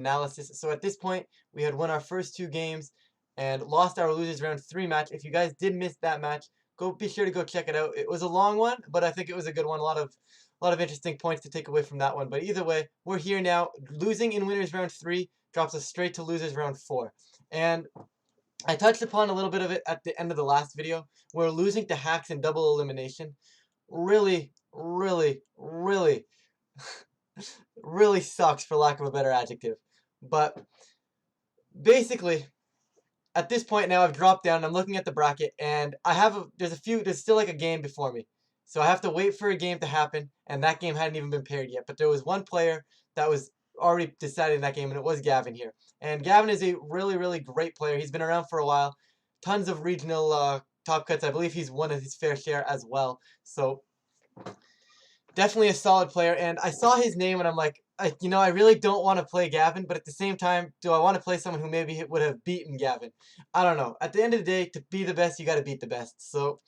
analysis. So at this point, we had won our first 2 games and lost our losers round 3 match. If you guys did miss that match, be sure to go check it out. It was a long one, but I think it was a good one. A lot of interesting points to take away from that one. But either way, we're here now. Losing in winners round 3 drops us straight to losers round 4. And I touched upon a little bit of it at the end of the last video, where losing to hacks and double elimination really, really, really, really sucks, for lack of a better adjective. But basically, at this point now, I've dropped down. I'm looking at the bracket, and there's still like a game before me. So I have to wait for a game to happen, and that game hadn't even been paired yet. But there was one player that was already decided in that game, and it was Gavin here. And Gavin is a really, really great player. He's been around for a while. Tons of regional top cuts. I believe he's won his fair share as well. So definitely a solid player. And I saw his name, and I'm like, I really don't want to play Gavin, but at the same time, do I want to play someone who maybe would have beaten Gavin? I don't know. At the end of the day, to be the best, you got to beat the best. So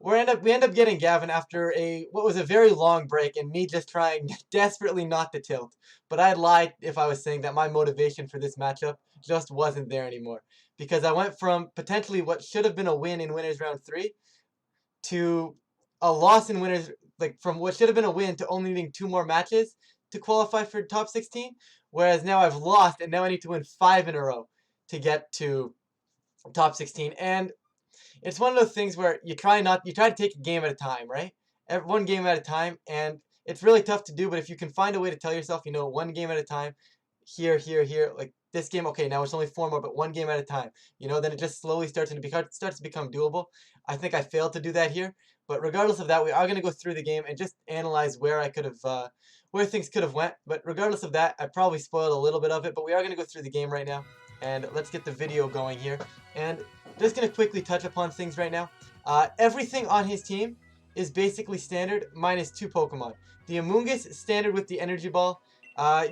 we end up getting Gavin after what was a very long break, and me just trying desperately not to tilt. But I'd lie if I was saying that my motivation for this matchup just wasn't there anymore, because I went from potentially what should have been a win in winners round 3 to a loss in winners, like from what should have been a win to only needing 2 more matches to qualify for top 16, whereas now I've lost and now I need to win 5 in a row to get to top 16. And it's one of those things where you try to take a game at a time, right? One game at a time, and it's really tough to do, but if you can find a way to tell yourself, one game at a time, here, like this game, okay, now it's only 4 more, but one game at a time, then it just slowly starts to become doable. I think I failed to do that here, but regardless of that, we are going to go through the game and just analyze where where things could have went. But regardless of that, I probably spoiled a little bit of it, but we are going to go through the game right now, and let's get the video going here. And just going to quickly touch upon things right now. Everything on his team is basically standard minus 2 Pokemon. The Amoonguss standard with the Energy Ball.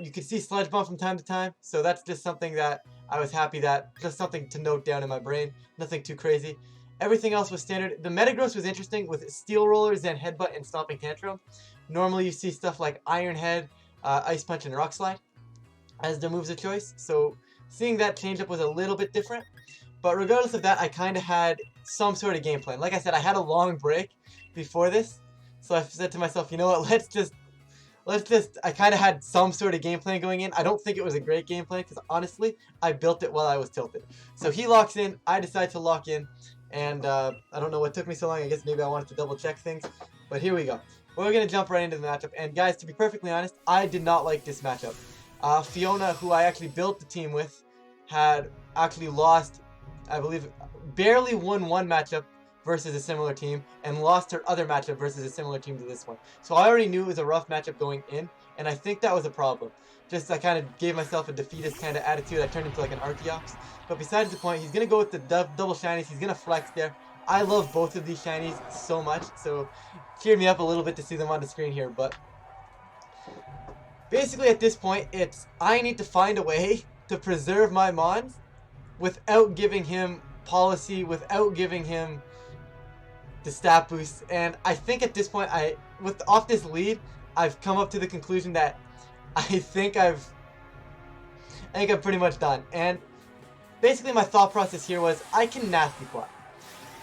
You can see Sludge Bomb from time to time, so that's just something that I was happy just something to note down in my brain. Nothing too crazy. Everything else was standard. The Metagross was interesting with Steel Rollers and Headbutt and Stomping Tantrum. Normally you see stuff like Iron Head, Ice Punch, and Rock Slide as the moves of choice, so seeing that change up was a little bit different. But regardless of that, I kind of had some sort of game plan. Like I said, I had a long break before this, so I said to myself, you know what, I kind of had some sort of game plan going in. I don't think it was a great game plan, because honestly, I built it while I was tilted. So he locks in, I decide to lock in, and I don't know what took me so long. I guess maybe I wanted to double check things, but here we go. We're going to jump right into the matchup, and guys, to be perfectly honest, I did not like this matchup. Fiona, who I actually built the team with, had actually lost, I believe, barely won one matchup versus a similar team, and lost her other matchup versus a similar team to this one. So I already knew it was a rough matchup going in, and I think that was a problem. I kind of gave myself a defeatist kind of attitude. I turned into like an Archeops. But besides the point, he's going to go with the double shinies. He's going to flex there. I love both of these shinies so much, so it cheered me up a little bit to see them on the screen here. But basically at this point, I need to find a way to preserve my Mons without giving him policy, without giving him the stat boost. And I think at this point, off this lead, I've come up to the conclusion that I think I'm pretty much done. And basically my thought process here was I can Nasty Plot,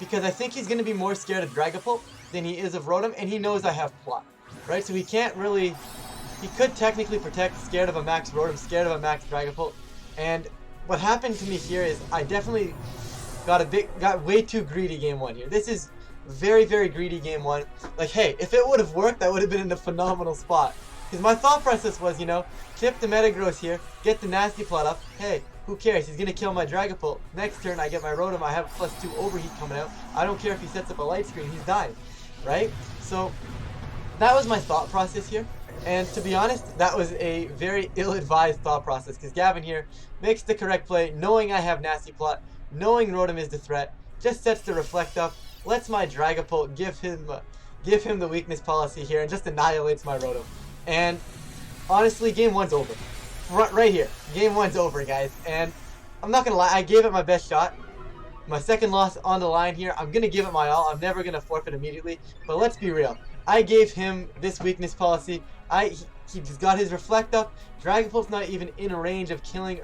because I think he's going to be more scared of Dragapult than he is of Rotom, and he knows I have Plot, right? So he could technically protect scared of a max Rotom, scared of a max Dragapult. And what happened to me here is I definitely got way too greedy game 1 here. This is very, very greedy game 1. Like, hey, if it would have worked, I would have been in a phenomenal spot. Because my thought process was, tip the Metagross here, get the Nasty Plot up. Hey, who cares? He's going to kill my Dragapult. Next turn, I get my Rotom. I have +2 Overheat coming out. I don't care if he sets up a light screen. He's dying, right? So that was my thought process here. And to be honest, that was a very ill-advised thought process, because Gavin here makes the correct play, knowing I have Nasty Plot, knowing Rotom is the threat, just sets the Reflect up, lets my Dragapult give him the weakness policy here, and just annihilates my Rotom. And honestly, game 1's over. Right here, game 1's over, guys. And I'm not gonna lie, I gave it my best shot. My second loss on the line here. I'm gonna give it my all. I'm never gonna forfeit immediately. But let's be real. I gave him this weakness policy. He's got his Reflect up. Dragapult's not even in range of killing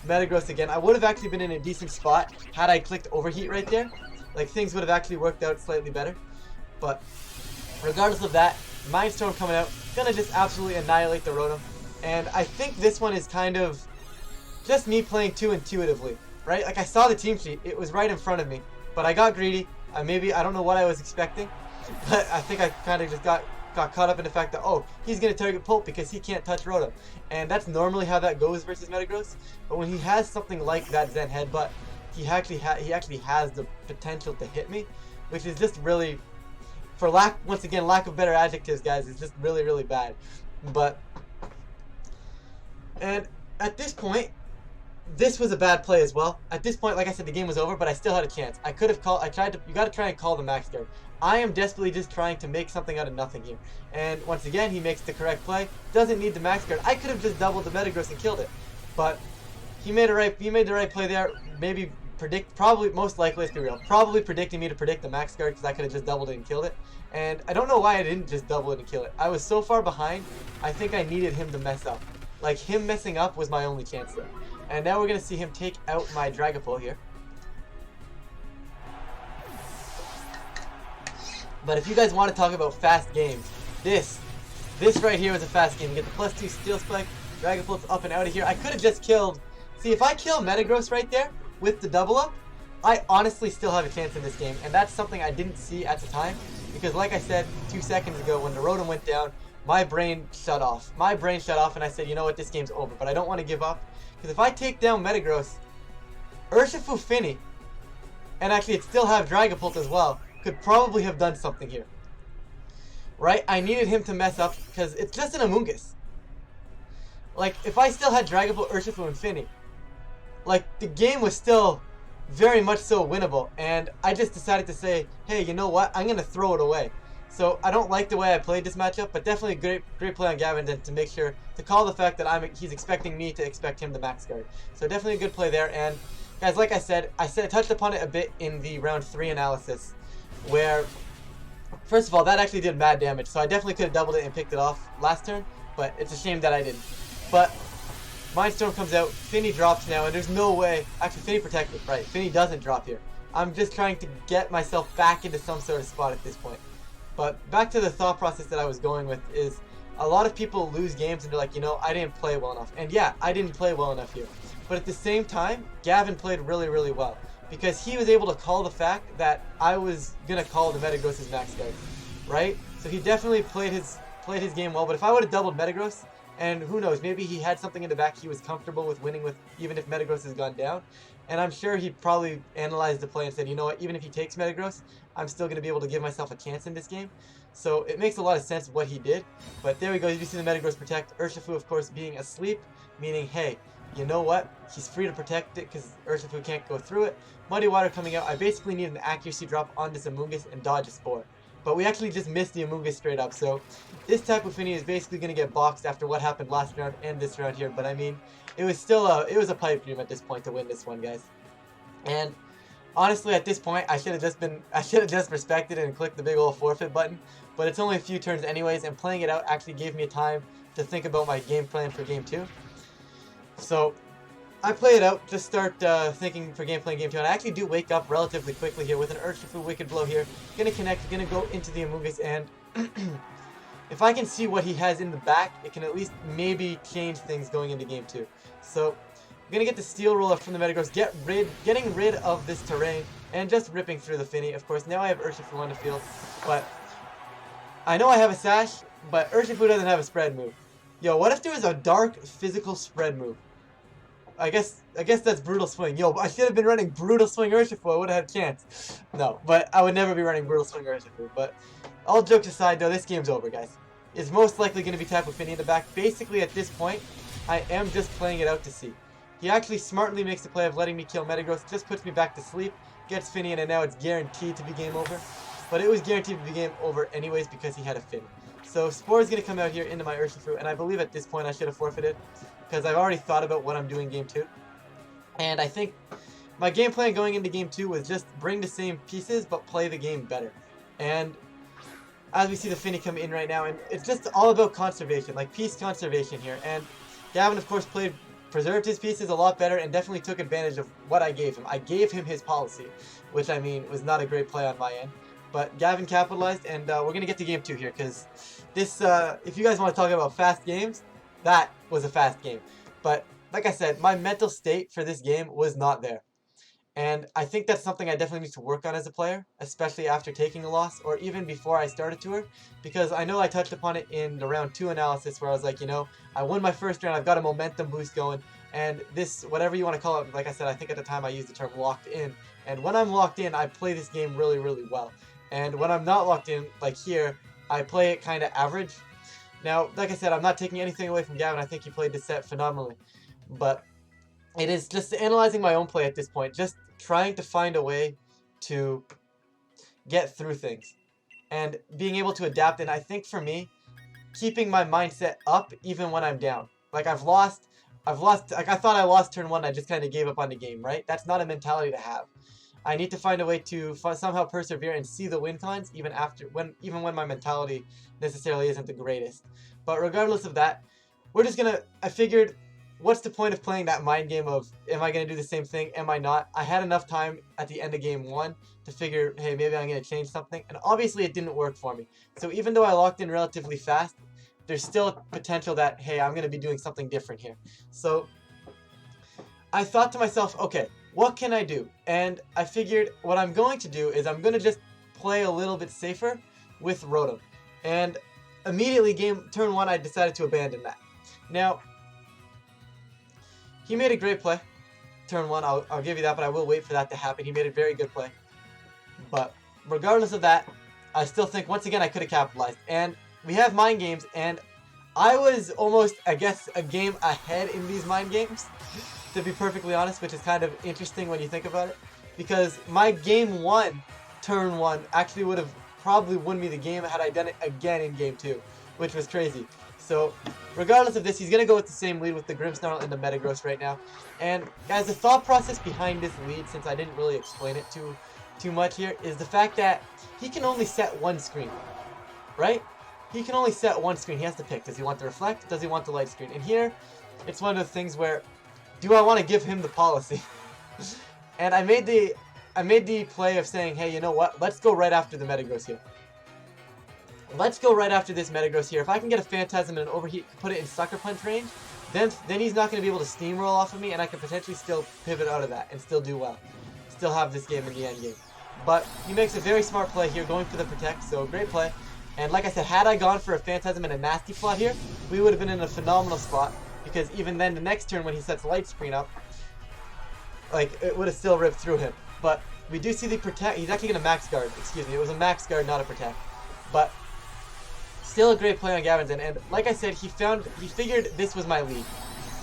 Metagross again. I would have actually been in a decent spot had I clicked Overheat right there. Like, things would have actually worked out slightly better. But regardless of that, Mindstorm coming out, gonna just absolutely annihilate the Rotom. And I think this one is kind of just me playing too intuitively, right? Like, I saw the team sheet, it was right in front of me, but I got greedy. I don't know what I was expecting, but I think I kind of just got caught up in the fact that, oh, he's going to target Pulp because he can't touch Rotom. And that's normally how that goes versus Metagross. But when he has something like that Zen Headbutt, he actually has the potential to hit me, which is just really, for lack of better adjectives, guys, it's just really, really bad. And at this point, this was a bad play as well. At this point, like I said, the game was over, but I still had a chance. I could have called. You got to try and call the max guard. I am desperately just trying to make something out of nothing here. And once again, he makes the correct play. Doesn't need the max guard. I could have just doubled the Metagross and killed it, but he made the right play there. Maybe most likely, let's be real, probably predicting me to predict the max guard because I could have just doubled it and killed it. And I don't know why I didn't just double it and kill it. I was so far behind. I think I needed him to mess up. Like, him messing up was my only chance there. And now we're going to see him take out my Dragapult here. But if you guys want to talk about fast games, this right here was a fast game. You get the +2 Steel Spike, Dragapult's up and out of here. I could have just killed... See, if I kill Metagross right there with the double up, I honestly still have a chance in this game. And that's something I didn't see at the time. Because like I said 2 seconds ago, when the Rotom went down, my brain shut off. My brain shut off and I said, you know what, this game's over. But I don't want to give up. Because if I take down Metagross, Urshifu Finny, and actually it still have Dragapult as well, could probably have done something here. Right? I needed him to mess up because it's just an Amoonguss. Like, if I still had Dragapult, Urshifu, and Finny, like, the game was still very much so winnable. And I just decided to say, hey, you know what? I'm going to throw it away. So I don't like the way I played this matchup, but definitely a great play on Gavin to make sure to call the fact that he's expecting me to expect him to max guard. So definitely a good play there. And guys, like I touched upon it a bit in the round 3 analysis, where first of all that actually did mad damage. So I definitely could have doubled it and picked it off last turn, but it's a shame that I didn't. But Mindstorm comes out, Finny drops now, and there's no way. Actually, Finny protected, right? Finny doesn't drop here. I'm just trying to get myself back into some sort of spot at this point. But back to the thought process that I was going with is a lot of people lose games and they're like, you know, I didn't play well enough. And yeah, I didn't play well enough here. But at the same time, Gavin played really, really well. Because he was able to call the fact that I was going to call the Metagross's max guard. Right? So he definitely played his game well. But if I would have doubled Metagross, and who knows, maybe he had something in the back he was comfortable with winning with, even if Metagross has gone down. And I'm sure he probably analyzed the play and said, you know what, even if he takes Metagross, I'm still going to be able to give myself a chance in this game. So it makes a lot of sense what he did. But there we go, you see the Metagross protect. Urshifu, of course, being asleep, meaning, hey, you know what, he's free to protect it because Urshifu can't go through it. Muddy Water coming out, I basically need an accuracy drop on this Amoonguss and dodge a Spore. But we actually just missed the Amoonguss straight up, so this Tapu Fini is basically going to get boxed after what happened last round and this round here. But I mean, it was still a pipe dream at this point to win this one, guys. And honestly, at this point, I should have just respected it and clicked the big old forfeit button. But it's only a few turns anyways, and playing it out actually gave me time to think about my game plan for game 2. So I play it out, just start thinking for game plan game 2, and I actually do wake up relatively quickly here with an Urshifu Wicked Blow here. Gonna connect, gonna go into the Amoonguss, and if I can see what he has in the back, it can at least maybe change things going into game 2. So I'm gonna get the Steel Roller from the Metagross, getting rid of this terrain, and just ripping through the Finny. Of course, now I have Urshifu on the field, but I know I have a Sash, but Urshifu doesn't have a spread move. Yo, what if there was a dark physical spread move? I guess that's Brutal Swing. Yo, I should have been running Brutal Swing Urshifu. I would have had a chance. No, but I would never be running Brutal Swing Urshifu. But all jokes aside, though, this game's over, guys. It's most likely going to be Tapu Fini in the back. Basically, at this point, I am just playing it out to see. He actually smartly makes the play of letting me kill Metagross. Just puts me back to sleep. Gets Fini, and now it's guaranteed to be game over. But it was guaranteed to be game over anyways because he had a Fini. So Spore is going to come out here into my Urshifu, and I believe at this point I should have forfeited, because I've already thought about what I'm doing game 2. And I think my game plan going into game 2 was just bring the same pieces, but play the game better. And as we see the Finny come in right now, and it's just all about conservation, like piece conservation here. And Gavin, of course, preserved his pieces a lot better and definitely took advantage of what I gave him. I gave him his policy, which I mean was not a great play on my end. But Gavin capitalized, and we're going to get to game 2 here, because this, if you guys want to talk about fast games, that was a fast game. But like I said, my mental state for this game was not there. And I think that's something I definitely need to work on as a player, especially after taking a loss, or even before I started tour, because I know I touched upon it in the round 2 analysis where I was like, you know, I won my first round, I've got a momentum boost going, and this, whatever you want to call it, like I said, I think at the time I used the term locked in, and when I'm locked in, I play this game really, really well. And when I'm not locked in, like here, I play it kind of average. Now, like I said, I'm not taking anything away from Gavin, I think he played this set phenomenally, but it is just analyzing my own play at this point, just trying to find a way to get through things and being able to adapt. And I think for me, keeping my mindset up even when I'm down. Like I've lost, like I thought I lost turn 1, I just kind of gave up on the game, right? That's not a mentality to have. I need to find a way to somehow persevere and see the win cons even when my mentality necessarily isn't the greatest. But regardless of that, we're just gonna, I figured, what's the point of playing that mind game of, am I going to do the same thing, am I not? I had enough time at the end of game 1 to figure, hey, maybe I'm going to change something, and obviously it didn't work for me. So even though I locked in relatively fast, there's still potential that, hey, I'm going to be doing something different here. So I thought to myself, okay, what can I do? And I figured what I'm going to do is I'm going to just play a little bit safer with Rotom. And immediately turn 1, I decided to abandon that. Now, he made a great play. Turn 1, I'll give you that, but I will wait for that to happen. He made a very good play. But regardless of that, I still think, once again, I could have capitalized. And we have mind games, and I was almost, I guess, a game ahead in these mind games, to be perfectly honest, which is kind of interesting when you think about it. Because my game 1, turn 1, actually would have probably won me the game had I done it again in game 2, which was crazy. So, regardless of this, he's going to go with the same lead with the Grimmsnarl and the Metagross right now. And, guys, the thought process behind this lead, since I didn't really explain it too much here, is the fact that he can only set one screen, right? He can only set one screen. He has to pick. Does he want the Reflect? Does he want the Light Screen? And here, it's one of the things where, do I want to give him the policy? And I made the play of saying, hey, you know what? Let's go right after the Metagross here. Let's go right after this Metagross here. If I can get a Phantasm and an Overheat, put it in Sucker Punch range, then he's not going to be able to steamroll off of me, and I can potentially still pivot out of that and still do well. Still have this game in the end game. But he makes a very smart play here, going for the Protect, so great play. And like I said, had I gone for a Phantasm and a Nasty Plot here, we would have been in a phenomenal spot, because even then, the next turn when he sets Light Screen up, like, it would have still ripped through him. But we do see the Protect. He's actually going to Max Guard. Excuse me. It was a Max Guard, not a Protect. But still a great play on Gavin's end, and like I said, he figured this was my lead,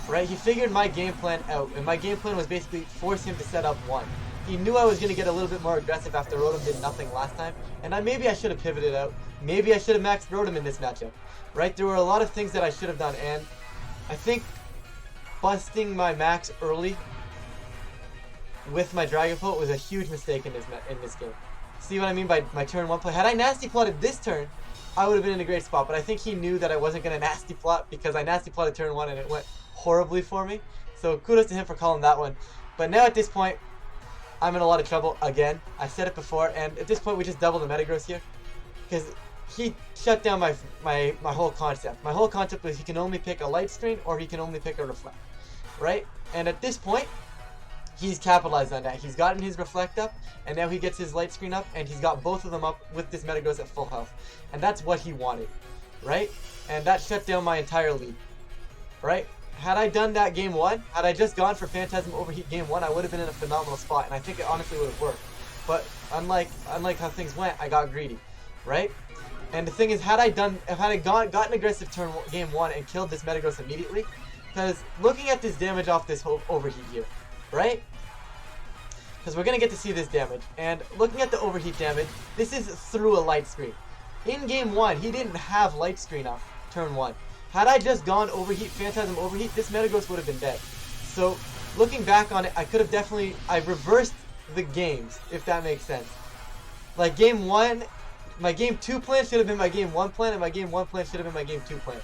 right? He figured my game plan out, and my game plan was basically force him to set up 1. He knew I was going to get a little bit more aggressive after Rotom did nothing last time, and maybe I should have pivoted out. Maybe I should have maxed Rotom in this matchup, right? There were a lot of things that I should have done, and I think busting my max early with my Dragapult was a huge mistake in this game. See what I mean by my turn 1 play? Had I Nasty Plotted this turn, I would have been in a great spot, but I think he knew that I wasn't going to Nasty Plot because I Nasty Plotted turn 1 and it went horribly for me. So kudos to him for calling that one. But now at this point, I'm in a lot of trouble again. I said it before, and at this point we just double the Metagross here. Because he shut down my whole concept. My whole concept was he can only pick a Light Screen or he can only pick a Reflect. Right? And at this point, he's capitalized on that. He's gotten his Reflect up, and now he gets his Light Screen up, and he's got both of them up with this Metagross at full health. And that's what he wanted, right? And that shut down my entire lead, right? Had I done that game 1, had I just gone for Phantasm Overheat game 1, I would have been in a phenomenal spot, and I think it honestly would have worked. But unlike how things went, I got greedy, right? And the thing is, had I gotten aggressive game 1 and killed this Metagross immediately, because looking at this damage off this whole Overheat here, right? Because we're going to get to see this damage. And looking at the Overheat damage, this is through a Light Screen. In game 1, he didn't have Light Screen up, turn 1. Had I just gone Overheat, Phantasm Overheat, this Metagross would have been dead. So, looking back on it, I could have I reversed the games, if that makes sense. Like, game 1, my game 2 plan should have been my game 1 plan, and my game 1 plan should have been my game 2 plan.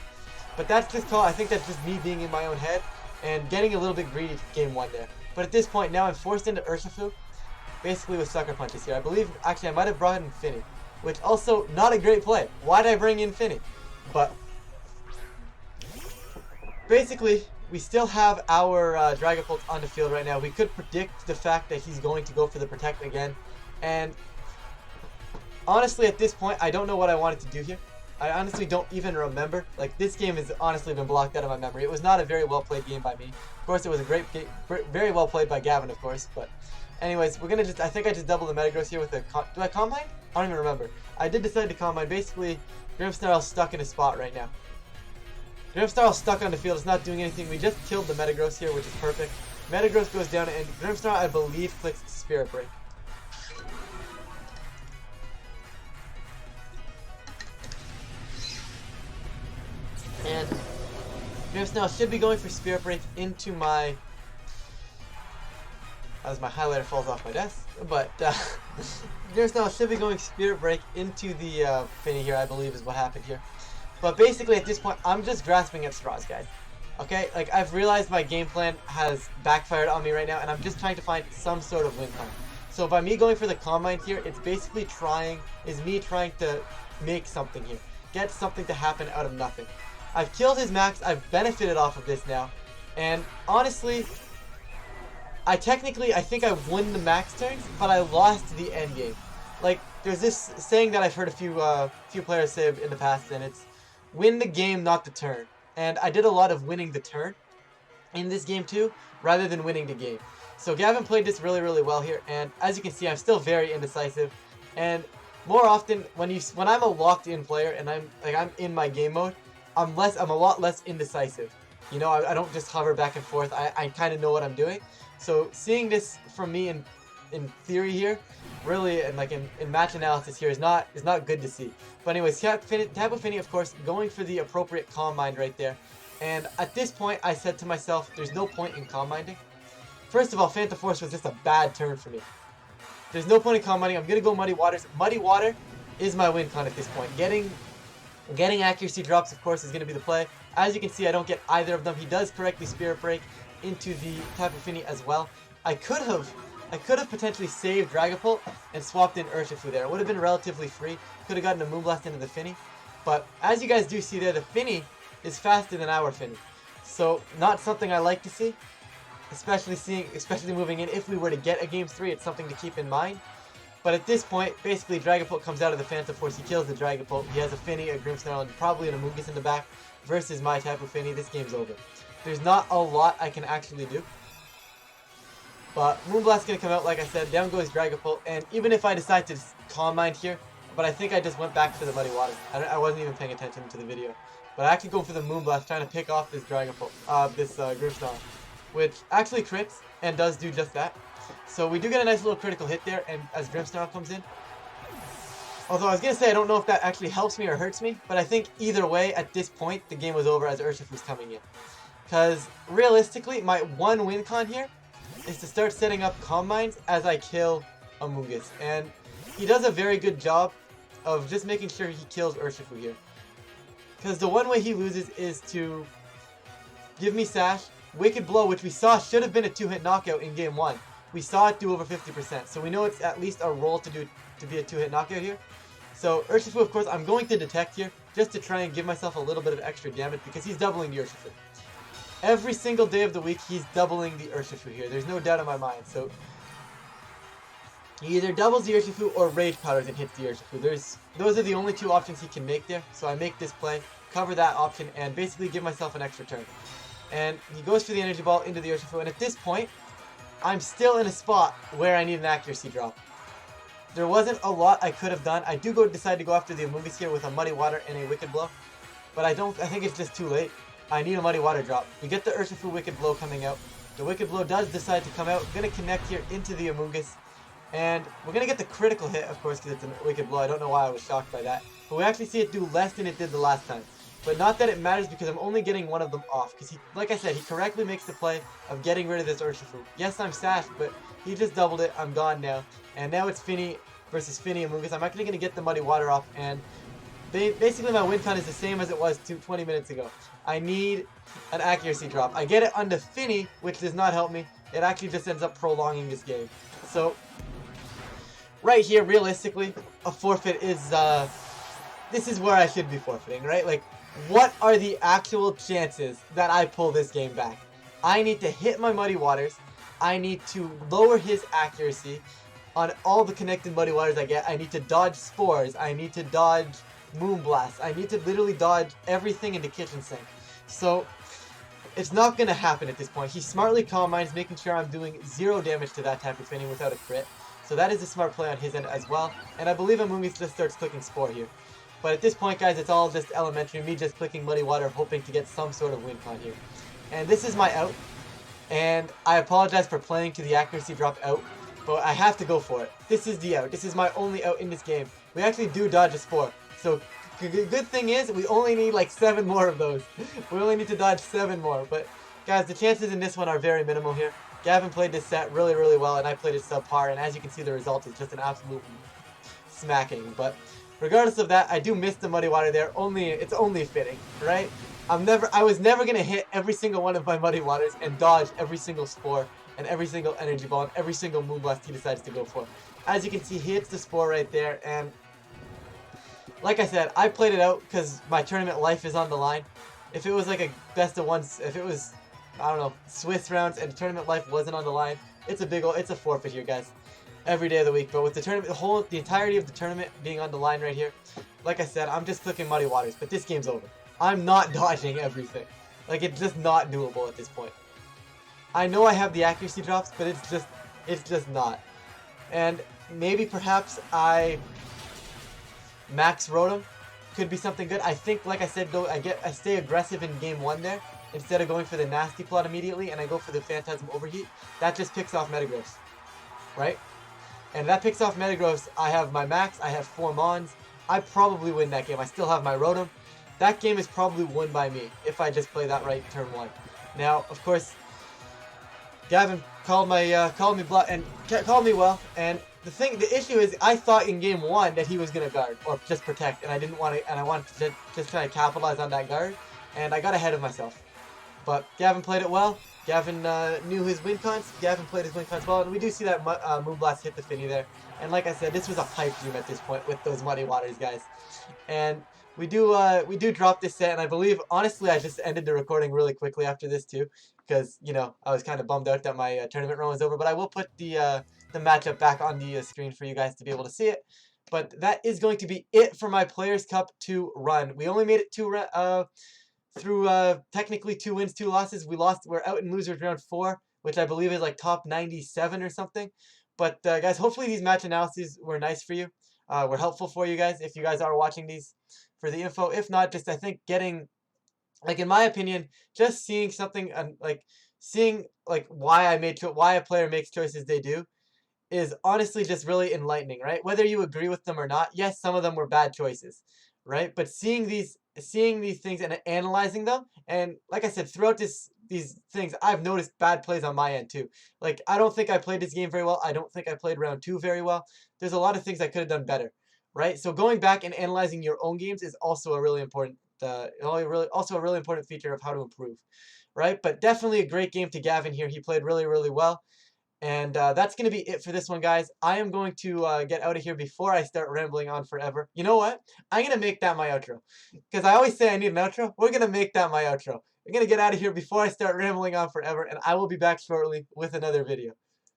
But that's just I think that's just me being in my own head and getting a little bit greedy for game 1 there. But at this point, now I'm forced into Urshifu, basically with Sucker Punches here. I believe, actually, I might have brought in Finny, which also not a great play. Why did I bring in Finny? But basically, we still have our Dragapult on the field right now. We could predict the fact that he's going to go for the Protect again. And honestly, at this point, I don't know what I wanted to do here. I honestly don't even remember. Like, this game has honestly been blocked out of my memory. It was not a very well played game by me. Of course, it was a great game, very well played by Gavin, of course. But anyways, we're gonna I think I just doubled the Metagross here with a, do I Combine? I don't even remember. I did decide to Combine. Basically, Grimmsnarl's stuck in a spot right now. Grimmsnarl's stuck on the field. It's not doing anything. We just killed the Metagross here, which is perfect. Metagross goes down, and Grimmsnarl, I believe, clicks Spirit Break. And Grimmsnarl should be going for Spirit Break into my... as my highlighter falls off my desk. But Grimmsnarl should be going Spirit Break into the Finny here, I believe is what happened here. But basically at this point, I'm just grasping at straws, guys. Okay? Like, I've realized my game plan has backfired on me right now, and I'm just trying to find some sort of win con. So by me going for the Combine here, it's basically me trying to make something here. Get something to happen out of nothing. I've killed his max, I've benefited off of this now, and honestly, I think I won the max turns, but I lost the end game. Like, there's this saying that I've heard a few players say in the past, and it's, win the game, not the turn. And I did a lot of winning the turn in this game too, rather than winning the game. So Gavin played this really, really well here, and as you can see, I'm still very indecisive, and more often, when I'm a locked-in player, and I'm in my game mode, I'm a lot less indecisive. You know, I don't just hover back and forth. I kind of know what I'm doing. So seeing this from me in theory here, really, and like in match analysis here is not good to see. But anyways, Tapu Fini, of course, going for the appropriate Combine right there. And at this point, I said to myself, there's no point in Combining. First of all, Phantom Force was just a bad turn for me. There's no point in Combining. I'm gonna go Muddy Waters. Muddy Water is my win con at this point. Getting accuracy drops, of course, is going to be the play. As you can see, I don't get either of them. He does correctly Spirit Break into the Tapu Fini as well. I could have potentially saved Dragapult and swapped in Urshifu there. It would have been relatively free. Could have gotten a Moonblast into the Fini. But as you guys do see there, the Fini is faster than our Fini. So not something I like to see. Especially moving in. If we were to get a Game 3, it's something to keep in mind. But at this point, basically, Dragapult comes out of the Phantom Force. He kills the Dragapult. He has a Finny, a Grimmsnarl, and probably an Amoonguss in the back versus my Tapu Fini. This game's over. There's not a lot I can actually do. But Moonblast's going to come out, like I said. Down goes Dragapult. And even if I decide to Combine here, but I think I just went back for the Muddy Water. I wasn't even paying attention to the video. But I actually go for the Moonblast, trying to pick off this Dragapult, this Grimmsnarl, which actually crits and does do just that. So we do get a nice little critical hit there, and as Grimmsnarl comes in. Although I was going to say, I don't know if that actually helps me or hurts me, but I think either way, at this point, the game was over as Urshifu's coming in. Because, realistically, my one win con here is to start setting up Combines as I kill Amoonguss. And he does a very good job of just making sure he kills Urshifu here. Because the one way he loses is to give me Sash, Wicked Blow, which we saw should have been a 2-hit knockout in Game 1. We saw it do over 50%, so we know it's at least a roll to be a 2-hit knockout here. So Urshifu, of course, I'm going to Detect here, just to try and give myself a little bit of extra damage, because he's doubling the Urshifu. Every single day of the week, he's doubling the Urshifu here. There's no doubt in my mind. So he either doubles the Urshifu or Rage Powders and hits the Urshifu. Those are the only two options he can make there. So I make this play, cover that option, and basically give myself an extra turn. And he goes for the Energy Ball into the Urshifu, and at this point, I'm still in a spot where I need an accuracy drop. There wasn't a lot I could have done. I do decide to go after the Amoonguss here with a Muddy Water and a Wicked Blow. But I think it's just too late. I need a Muddy Water drop. We get the Urshifu Wicked Blow coming out. The Wicked Blow does decide to come out. We're going to connect here into the Amoonguss. And we're going to get the critical hit, of course, because it's a Wicked Blow. I don't know why I was shocked by that. But we actually see it do less than it did the last time. But not that it matters, because I'm only getting one of them off. Because, like I said, he correctly makes the play of getting rid of this Urshifu. Yes, I'm sashed, but he just doubled it. I'm gone now. And now it's Finny versus Finney and Mungus. I'm actually going to get the Muddy Water off, and basically my win con is the same as it was 20 minutes ago. I need an accuracy drop. I get it onto Finney, which does not help me. It actually just ends up prolonging this game. So, right here, realistically, a forfeit is, this is where I should be forfeiting, right? Like, what are the actual chances that I pull this game back? I need to hit my Muddy Waters. I need to lower his accuracy on all the connected Muddy Waters I get. I need to dodge Spores. I need to dodge Moonblast. I need to literally dodge everything in the kitchen sink. So, it's not going to happen at this point. He smartly Calm Minds, making sure I'm doing 0 damage to that type of Finney without a crit. So that is a smart play on his end as well. And I believe Amungus just starts clicking Spore here. But at this point, guys, it's all just elementary. Me just clicking Muddy Water, hoping to get some sort of win con here. And this is my out. And I apologize for playing to the accuracy drop out, but I have to go for it. This is the out. This is my only out in this game. We actually do dodge a Spore. So, good thing is, we only need like 7 more of those. We only need to dodge 7 more. But, guys, the chances in this one are very minimal here. Gavin played this set really, really well, and I played it subpar. And as you can see, the result is just an absolute smacking. But regardless of that, I do miss the Muddy Water there. It's only fitting, right? I was never going to hit every single one of my Muddy Waters and dodge every single Spore and every single Energy Ball and every single Moonblast he decides to go for. As you can see, he hits the Spore right there, and like I said, I played it out because my tournament life is on the line. If it was like a best of ones, if it was, I don't know, Swiss rounds and tournament life wasn't on the line, it's a forfeit here, guys. Every day of the week. But with the tournament, the entirety of the tournament being on the line right here, like I said, I'm just clicking Muddy Waters, but this game's over. I'm not dodging everything. Like, it's just not doable at this point. I know I have the accuracy drops, but it's just not. And maybe perhaps I max Rotom could be something good. I think, like I said, though, I stay aggressive in game 1 there instead of going for the nasty plot immediately, and I go for the Phantasm Overheat. That just picks off Metagross, right? And that picks off Metagross. I have my max. I have 4 Mons. I probably win that game. I still have my Rotom. That game is probably won by me if I just play that right turn 1. Now, of course, Gavin called me bluff and called me well. And the issue is, I thought in game 1 that he was gonna guard or just protect, and I didn't want to, and I wanted to just try to capitalize on that guard, and I got ahead of myself. But Gavin played it well. Gavin knew his win cons. Gavin played his win cons well, and we do see that Moonblast hit the Finney there. And like I said, this was a pipe dream at this point with those Muddy Waters, guys. And we do drop this set, and I believe, honestly, I just ended the recording really quickly after this too, because, you know, I was kind of bummed out that my tournament run was over. But I will put the matchup back on the screen for you guys to be able to see it. But that is going to be it for my Players Cup 2 run. We only made it through technically 2 wins, 2 losses. We're out in losers round 4, which I believe is like top 97 or something. But guys, hopefully these match analyses were nice for you. Were helpful for you guys if you guys are watching these for the info. If not, just I think getting, like, in my opinion, just seeing something seeing why a player makes choices they do is honestly just really enlightening, right? Whether you agree with them or not, yes, some of them were bad choices, right? But seeing these things and analyzing them, and like I said, throughout these things, I've noticed bad plays on my end too. Like, I don't think I played this game very well. I don't think I played round 2 very well. There's a lot of things I could have done better, right? So going back and analyzing your own games is also a really important, also a really important feature of how to improve, right? But definitely a great game to Gavin here. He played really, really well. And that's going to be it for this one, guys. I am going to get out of here before I start rambling on forever. You know what? I'm going to make that my outro. Because I always say I need an outro. We're going to make that my outro. We're going to get out of here before I start rambling on forever. And I will be back shortly with another video.